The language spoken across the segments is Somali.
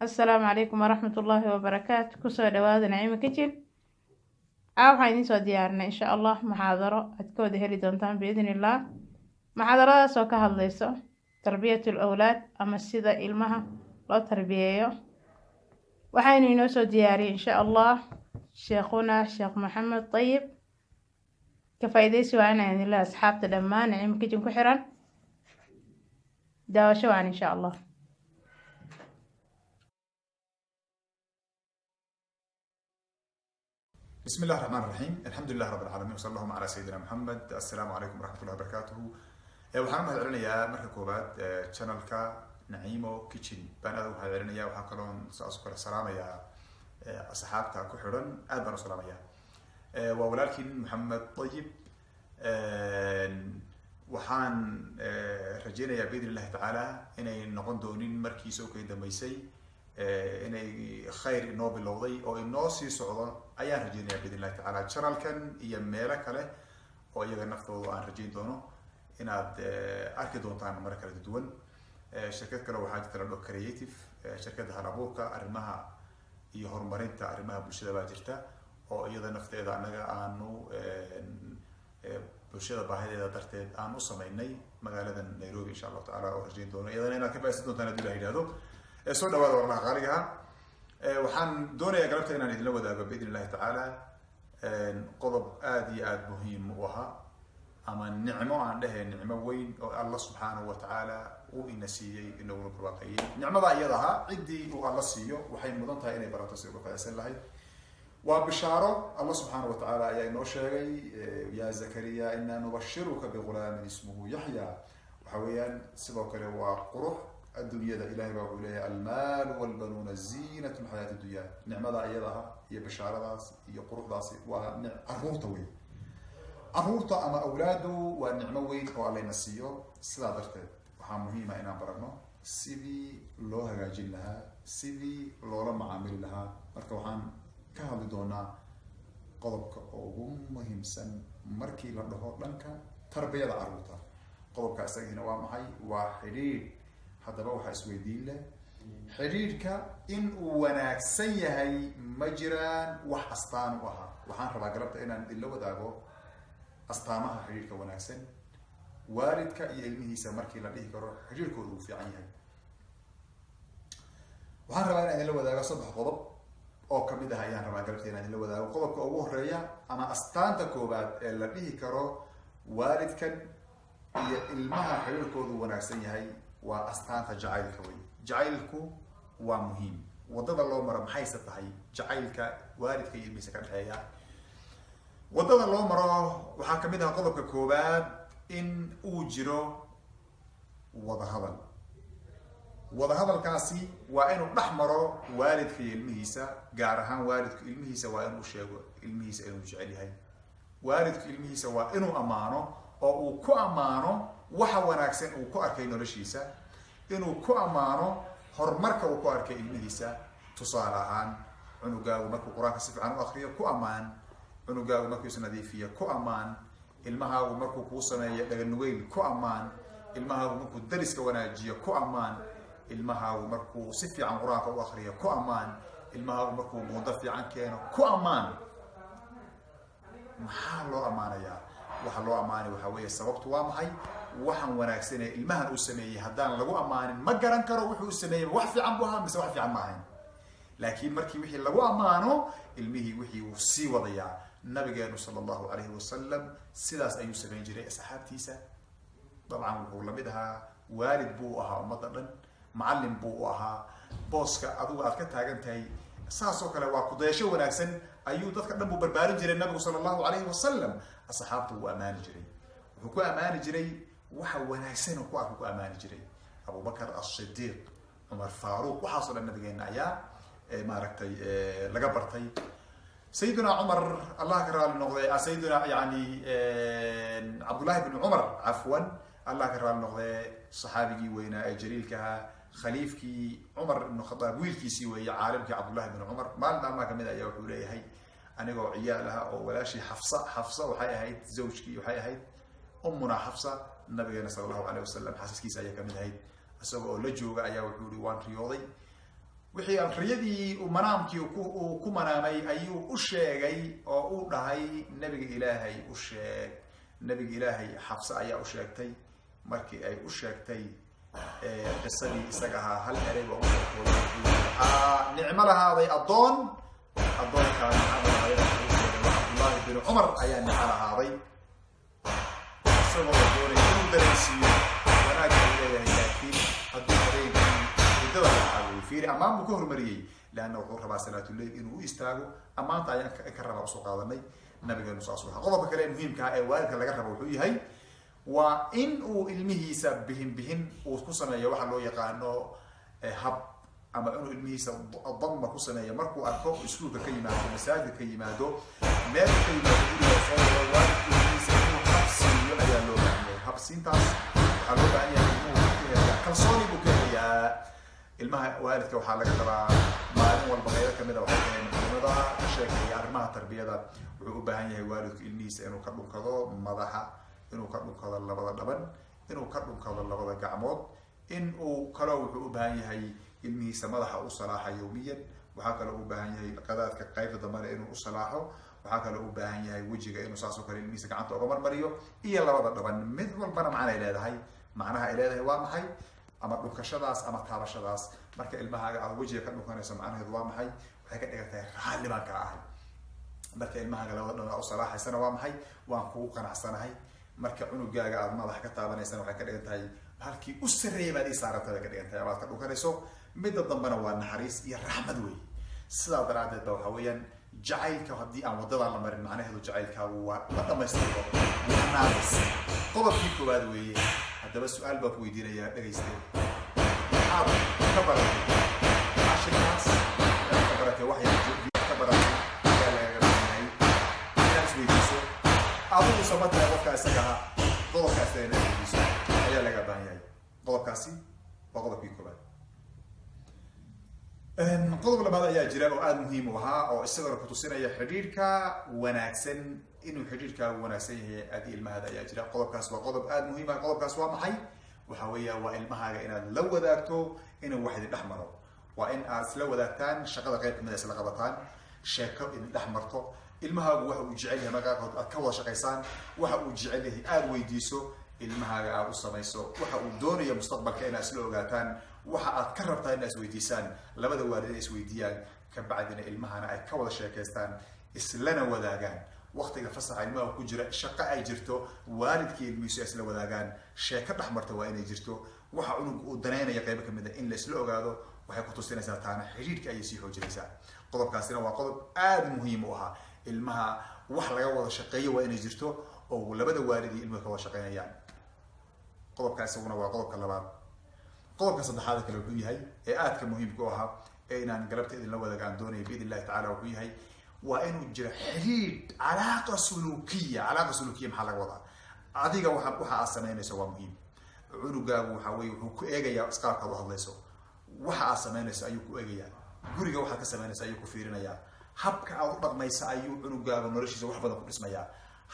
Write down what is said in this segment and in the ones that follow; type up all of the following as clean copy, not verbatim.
السلام عليكم ورحمة الله وبركاته. كسو دواada نعيمة kitchen waxaan idiin soo diyaarinay insha Allah muxaadaro aad ka wada heli doontaan biidin illah. muxaadaradaas oo ka hadlayso tarbiyatul awlaad ama sida ilmaha loo tarbiyeeyo. waxaynu inoo soo diyaariyay insha Allah sheekhuna Sheekh Maxamed Tayyib. ka faa'iideysi waa inaan ilaa asxaabta dhammaan Nacima kitchen ku xiran daawasho waan insha Allah. بسم الله الرحمن الرحيم. الحمد لله رب العالمين وصلى الله على سيدنا محمد. السلام عليكم ورحمة الله وبركاته. waxaan mahad celinayaa marka koobaad channelka Nacimo Kitchen baan aad u mahad celinayaa. waxaan kaloo saas kala salaamayaa asxaabta ku xiran aad baan u salaamayaa. waa walaalkiin Maxamed Tayyib. waxaan rajaynayaa biidin Allah tacaala inay noqon doonin markii soo kay dambeysay inay khayr inoo bilowday oo inoo sii socdo ayaan rajaynayaa biidin Allah tacaala. channelkan iyo meelo kale oo iyaga naftooda aan rajayn doono inaad arki doontaan mar kala duwan. shirkad kale waxaa jirta la creative shirkadda hal abuurka arrimaha iyo horumarinta arrimaha bulshada baa jirta oo iyada nafteeda anaga aanu bulshada baahideeda darteed aan u sameynay magaalada Nairobi insha Allah tacaala oo rajayn doono iyadana inaad ka faa'iideysan doontaan haddii la yiraahdo. soo dhawaada walaalaha qaaliga waxaan doonayaa galabta inaan idinla wadaago biidin Allah tacaala qodob aad iyo aad muhiim u aha ama nicmo aan dhahay nicmo weyn oo Allah subhanahu wa ta'ala uu ina siiyay inuu nagu barwaaqeeyay. nicmada iyada aha cidii uu Allah siiyo waxay mudan tahay inay barato si uga faa'iideysan lahayd. waa bishaaro Allah subhanahu wa ta'ala ayaa inoo sheegay ya Zakariya inna nubashiruka bi ghulamin ismuhu Yahya. waxa weeyaan sidoo kale waa qurux adduunyada ilaahay baa wuxuu leeyahay almaal walbanuuna ziinatu lxayaati dunya. nicmada iyadaha iyo bishaaradaas iyo quruxdaasi waa caruurta weyn. caruurta ama awlaadu waa nicmo weyn oo allayna siiyo. sidaa darteed waxaa muhiima inaan barano sidii loo hagaajin lahaa, sidii loola macaamili lahaa. marka waxaan ka hadli doonaa qodobka ugu muhiimsan markii la dhaho dhanka tarbiyada caruurta. qodobka isagina waa maxay? waa xidhiidh. haddaba waxaa isweydiin leh xidhiidhka in uu wanaagsan yahay ma jiraan wax astaan u ahaa. waxaan rabaa galabta inaan idinla wadaago astaamaha xidhiidhka wanaagsan. waalidka iyo ilmihiisa markii la dhihi karo xidhiidhkooda uu fiican yahay. waxaan rabaa inaan idinla wadaago 3 qodob oo kamid ah ayaan rabaa galabta inaan idinla wadaago. qodobka ugu horeeya ama astaanta koobaad ee la dhihi karo waalidkan iyo ilmaha xidhiidhkoodu wanaagsan yahay waa astaanta jacaylka wey. jacaylku waa muhiim. wadada loo maro maxayse tahay jacaylka waalidka iyo ilmihiisa ka dhexeeya. wadada loo maro waxaa kamid ah qodobka koobaad in uu jiro wadahadal. wadahadalkaasi waa inuu dhex maro waalidka iyo ilmihiisa. gaar ahaan waalidku ilmihiisa waa inuu sheego ilmihiisa inuu jecel yahay. waalidku ilmihiisa waa inuu ammaano oo uu ku ammaano waxa wanaagsan uu ku arkay noloshiisa, inuu ku ammaano horumarka uu ku arkay ilmihiisa. tusaale ahaan cunugaagu markuu quraanka si fiican u akhriyo ku ammaan, cunugaagu markuu is nadiifiyo ku ammaan, ilmahaagu markuu kuu sameeyo dhaganugeyl ku ammaan, ilmahaagu markuu dariska wanaajiyo ku ammaan, ilmahaagu markuu si fiican quraanka u akhriyo ku ammaan, ilmahaagu markuu muudo fiican keeno ku ammaan. maxaa loo ammaanayaa? waxa loo ammaanay waxa weeye sababtu waa maxay? waxaan wanaagsan ee ilmahan uu sameeyay haddaan lagu ammaanin ma garan karo wuxuu sameeyay wax fiican buu ahaa mise wax fiican ma ahayn. laakiin markii wixii lagu ammaano ilmihii wixii uu sii wadayaa. nabigeenu sallallahu alayhi wasallam sidaas ayuu sameyn jiray asxaabtiisa. dabcan wuxuu la mid ahaa waalid buu ahaa ummadda dhan, macallin buu u ahaa. booska adigu aad ka taagan tahay saas oo kale waa ku dayasho wanaagsan ayuu dadka dhan buu barbaarin jiray nabigu sallallahu alayhi wasallam. asxaabtu wuu ammaani jiray, wuxuu ku ammaani jiray waxa wanaagsan oo ku arku ku ammaani jiray. abubakar as-siddiq, cumar faaruq, waxaasoo dhan nabigeena ayaa maaragtay laga bartay. sayidina cumar allah ka raali noqday, sayidina yani cabdullahi bin cumar cafwan allah ka raali noqday, saxaabigii weynaa ee jaliilka ahaa, khaliifkii cumar ibn khadaab wiilkiisii weeye caalimkii cabdullahi bin cumar. maalin maalmaha kamid ayaa wuxuu leeyahay anigoo ciyaal aha oo walaashii xafsa waxay ahayd zawjkii, waxay ahayd ummuna xafsa, nabigeena sallallahu alayhi wasallam xaasaskiisa ayaa kamid ahayd. isagoo la jooga ayaa wuxuu yiri waan riyooday wixii riyadii manaamkii uu ku manaamay ayuu u sheegay oo uu dhahay nabiga ilaahay u sheeg. nabiga ilaahay Xafsa ayaa u sheegtay. markii ay u sheegtay qisadii isaga ahaa hal eray oo nicmo lahaaday addoonkaan Abdullah bin Umar ayaa nicmo lahaaday isagoo doonay inuu dareensiiyo wanaagga uu leeyahay laakiin haddii habeenkii muddada la caawiyo fiiri ammaan buu ka hormariyey laanna wuxuu rabaa salaatuleyl inuu u istaago ammaanta ayaan ka rabaa usoo qaadanay nabigeenu saas waxa qodobka kale muhiimka ah ee waalidka laga rabo wuxuu yahay waa in uu ilmihiisa bihin uu ku sameeyo waxa loo yaqaano hab ama inuu ilmihiisa damma ku sameeyo markuu arko iskuulka ka yimaado masaajidka ka yimaado meel ka yimaado guriga soo waalidku ilmihiisa inuu habsiiyo ayaa loo baahan yahay habsiintaas waxaa loo baahan yahay inuu kalsooni buu ka helayaa ilmaha waalidka waxaa laga rabaa maalin walba qaybo kamid a waxay tahay muhiimadaha ka sheekeeya arrimaha tarbiyada wuxuu u baahan yahay waalidku ilmihiisa inuu ka dhunkado madaxa inuu ka dhunkado labada dhaban inuu ka dhunkado labada gacmood in uu kaloo wuxuu u baahan yahay ilmihiisa madaxa u salaaxa yawmiyan waxaa kaloo u baahan yahay qadaadka qaybta dambana inuu u salaaxo waxaa kaloo u baahan yahay wejiga inuu saasoo kale ilmihiisa gacanta uga marmariyo iyo labada dhaban mid walbana macna ay leedahay macnaha ay leedahay waa maxay ama dhunkashadaas ama taabashadaas marka ilmahaaga aad wejiga ka dhunkanayso macnaheedu waa maxay waxay ka dhigan tahay raalli baan ka ahay marka ilmahaaga labada dhaban u salaaxaysana waa maxay waan kugu qanacsanahay marka cunugaaga aad madaxa ka taabanaysana waxay ka dhigan tahay halkii u sarreeyay baad ii saarantay ka dhigan tahay aad ka dhunkanayso midda dambana waa naxariis iyo raxmad wey sidaa daraadeed ba waxa weeyaan jacaylka haddii aan wadadaan la marin macnaheedu jacaylkaagu waa la dhamaystirko naadis qodobkii koowaad weeye haddaba su-aal baa ku weydiinayaa dhegayste maxaad ka baratay cashirkaas ka baratay waxay ka baratay ayaa lagaga baahanyahay inaad isweydiiso adigu samataya qofkaa isaga ahaa qodobkaas inaad weydiiso ayaa laga baahan yahay qodobkaasi waa qodobkii koowaad qodob labaad ayaa jira oo aada muhiim u ahaa oo isagana kutusinaya xidhiidhka wanaagsan inuu xidhiidhkaagu wanaagsan yahay aadi ilmahaada ayaa jira qodobkaas waa qodob aada muhiim ah qodobkaas waa maxay waxa weeya waa ilmahaaga inaad la wadaagto inuu wax idin dhex maro waa in aad isla wadaagtaan shaqada qayb kamid isla qabataan sheeko idin dhex marto ilmahaagu waxa uu jecel yahay magaaqood aad ka wada shaqaysaan waxa uu jecel yahay aada weydiiso ilmahaaga aad u samayso waxa uu doonayo mustaqbalka inaad isla ogaataan waxa aad ka rabtaa inaad isweydiisaan labada waalid ay isweydiiyaan kabacdina ilmahana ay ka wada sheekaystaan islana wadaagaan waqtiga fasaxa ilmaha ku jira shaqo ay jirto waalidkii ilmihiisu ay isla wadaagaan sheeko dhex marta waa inay jirto waxa cunug uu danaynaya qaybo kamid a in la isla ogaado waxay ku tusinaysaa taana xidhiidhka ayay sii xoojinaysaa qodobkaasina waa qodob aada muhiim u ahaa ilmaha wax laga wada shaqeeyo waa inay jirto oo labada waalid iyo ilmuhu ka wada shaqeynayaan qodobka isaguna waa qodobka labaad qodobka saddexaad kale wuxuu yahay ee aadka muhiimka u ahaa ee inaan galabta idinla wadaagaan doonaya biidn illahi tacala wuxuu yahay waa inuu jiro xidhiidh calaaqa sulukiya maxaa laga wadaa adiga waxa aad samaynayso waa muhiim cunugaagu waxa weye wuxuu ku eegayaa isqaabkaad u hadlayso waxa aad samaynayso ayuu ku eegayaa guriga waxaad ka samaynayso ayuu ku fiirinayaa habka aad u dhaqmaysa ayuu cunugaagu noloshiisa wax badan ku dhismayaa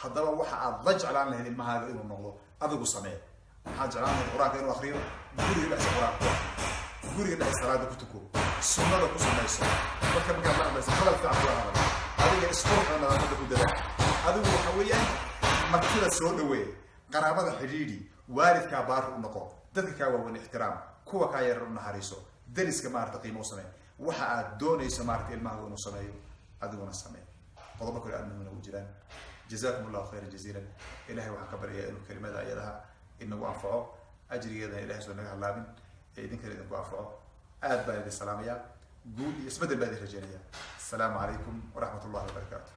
haddaba waxa aad la jeclaan lahayd ilmahaaga inuu noqdo adigu samee waxaad jeclaan lahayd qur-aanka inuu akriyo guriga dhexsa qur-aanka ku akriyo guriga dhexsa salaada ku tuko sunnada ku samayso markaad la hadlayso hadal fiican kula hadal adiga isqurxa nadaafada ku dadaal adigu waxa weeyaan martida soo dhaweey qaraabada xidhiidhi waalidkaa baari u noqo dadka kaa waaweyn ixtiraam kuwa kaa yarar u naxariiso dariska maarata qiimo u samee waxa aad doonayso maarata ilmahaaga inuu sameeyo adiguna samee qodobo kale aad muhiimna u jiraan جزاكم الله خيرا جزيلا إلهي وحن كبر يا إنه كلمة أيدها إنه أنفعه أجري يدا إلهي سبحانه وتعالى إذن كريم إنه أنفعه آد بعد السلامية قول يسبد البادي الرجالية السلام عليكم ورحمة الله وبركاته